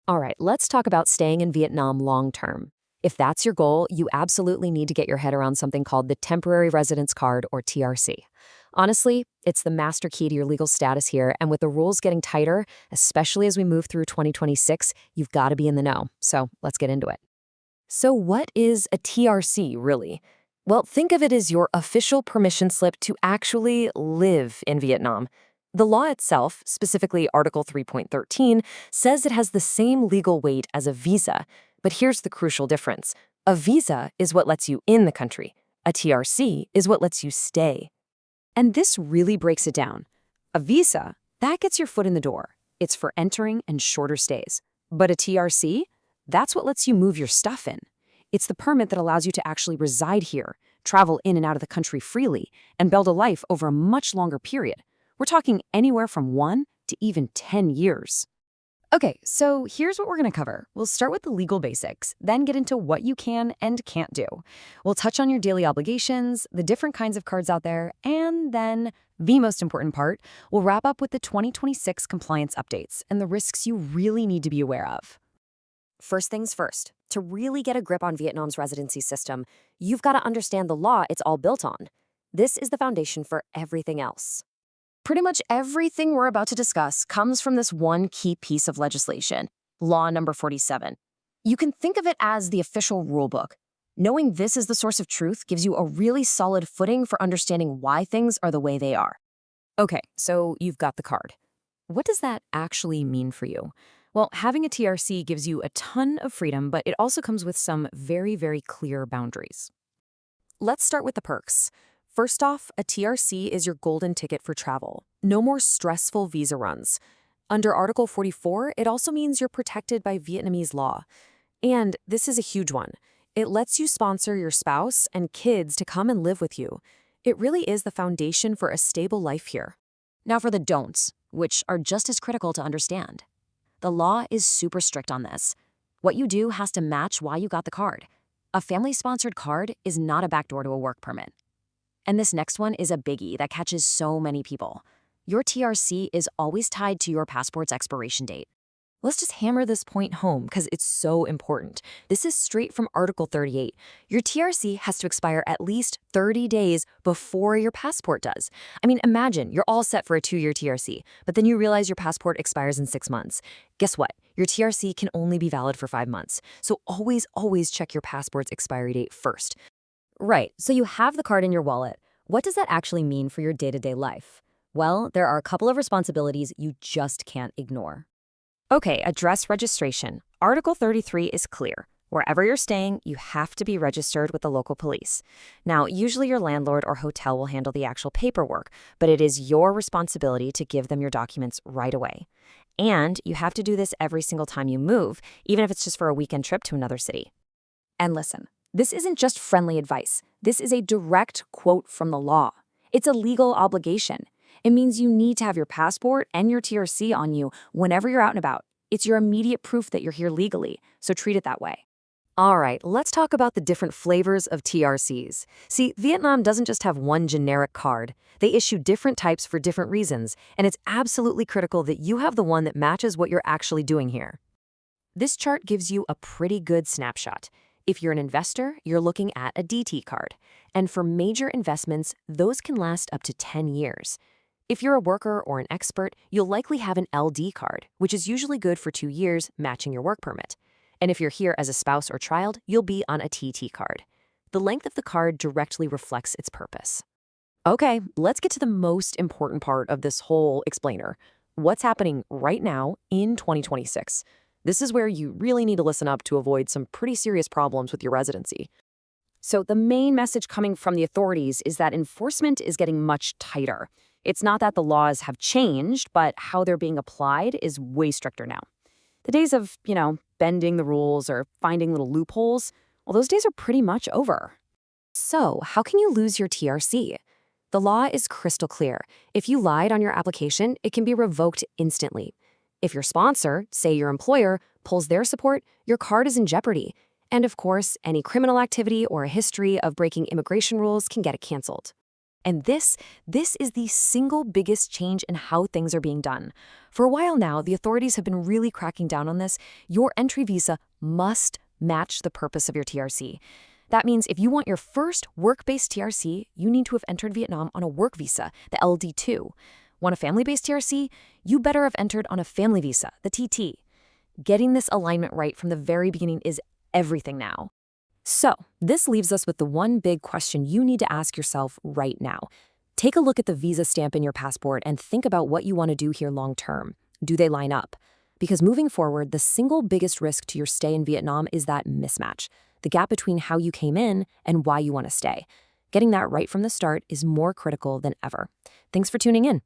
All right, let's talk about staying in Vietnam long term. If that's your goal, you absolutely need to get your head around something called the Temporary Residence Card, or TRC. Honestly, it's the master key to your legal status here, and with the rules getting tighter, especially as we move through 2026, you've got to be in the know. So let's get into it. So, what is a TRC really? Well, think of it as your official permission slip to actually live in Vietnam. The law itself, specifically Article 3.13, says it has the same legal weight as a visa. But here's the crucial difference. A visa is what lets you in the country. A TRC is what lets you stay. And this really breaks it down. A visa, that gets your foot in the door. It's for entering and shorter stays. But a TRC, that's what lets you move your stuff in. It's the permit that allows you to actually reside here, travel in and out of the country freely, and build a life over a much longer period. We're talking anywhere from 1 to even 10 years. Okay, so here's what we're going to cover. We'll start with the legal basics, then get into what you can and can't do. We'll touch on your daily obligations, the different kinds of cards out there, and then, the most important part, we'll wrap up with the 2026 compliance updates and the risks you really need to be aware of. First things first, to really get a grip on Vietnam's residency system, you've got to understand the law it's all built on. This is the foundation for everything else. Pretty much everything we're about to discuss comes from this one key piece of legislation, Law Number 47. You can think of it as the official rulebook. Knowing this is the source of truth gives you a really solid footing for understanding why things are the way they are. Okay, so you've got the card. What does that actually mean for you? Well, having a TRC gives you a ton of freedom, but it also comes with some very, very clear boundaries. Let's start with the perks. First off, a TRC is your golden ticket for travel. No more stressful visa runs. Under Article 44, it also means you're protected by Vietnamese law. And this is a huge one. It lets you sponsor your spouse and kids to come and live with you. It really is the foundation for a stable life here. Now for the don'ts, which are just as critical to understand. The law is super strict on this. What you do has to match why you got the card. A family-sponsored card is not a backdoor to a work permit. And this next one is a biggie that catches so many people. Your TRC is always tied to your passport's expiration date. Let's just hammer this point home because it's so important. This is straight from Article 38. Your TRC has to expire at least 30 days before your passport does. I mean, imagine you're all set for a 2-year TRC, but then you realize your passport expires in 6 months. Guess what? Your TRC can only be valid for 5 months. So always check your passport's expiry date first. Right, so you have the card in your wallet. What does that actually mean for your day-to-day life? Well, there are a couple of responsibilities you just can't ignore. Okay, address registration. Article 33 is clear. Wherever you're staying, you have to be registered with the local police. Now, usually your landlord or hotel will handle the actual paperwork, but it is your responsibility to give them your documents right away. And you have to do this every single time you move, even if it's just for a weekend trip to another city. And listen. This isn't just friendly advice. This is a direct quote from the law. It's a legal obligation. It means you need to have your passport and your TRC on you whenever you're out and about. It's your immediate proof that you're here legally, so treat it that way. All right, let's talk about the different flavors of TRCs. See, Vietnam doesn't just have one generic card. They issue different types for different reasons, and it's absolutely critical that you have the one that matches what you're actually doing here. This chart gives you a pretty good snapshot. If you're an investor, you're looking at a DT card. And for major investments, those can last up to 10 years. If you're a worker or an expert, you'll likely have an LD card, which is usually good for 2 years, matching your work permit. And if you're here as a spouse or child, you'll be on a TT card. The length of the card directly reflects its purpose. Okay, let's get to the most important part of this whole explainer. What's happening right now in 2026? This is where you really need to listen up to avoid some pretty serious problems with your residency. So the main message coming from the authorities is that enforcement is getting much tighter. It's not that the laws have changed, but how they're being applied is way stricter now. The days of, bending the rules or finding little loopholes, well, those days are pretty much over. So how can you lose your TRC? The law is crystal clear. If you lied on your application, it can be revoked instantly. If your sponsor, say your employer, pulls their support, your card is in jeopardy. And of course, any criminal activity or a history of breaking immigration rules can get it canceled. And this is the single biggest change in how things are being done. For a while now, the authorities have been really cracking down on this. Your entry visa must match the purpose of your TRC. That means if you want your first work-based TRC, you need to have entered Vietnam on a work visa, the LD2. Want a family-based TRC? You better have entered on a family visa, the TT. Getting this alignment right from the very beginning is everything now. So, this leaves us with the one big question you need to ask yourself right now. Take a look at the visa stamp in your passport and think about what you want to do here long term. Do they line up? Because moving forward, the single biggest risk to your stay in Vietnam is that mismatch, the gap between how you came in and why you want to stay. Getting that right from the start is more critical than ever. Thanks for tuning in.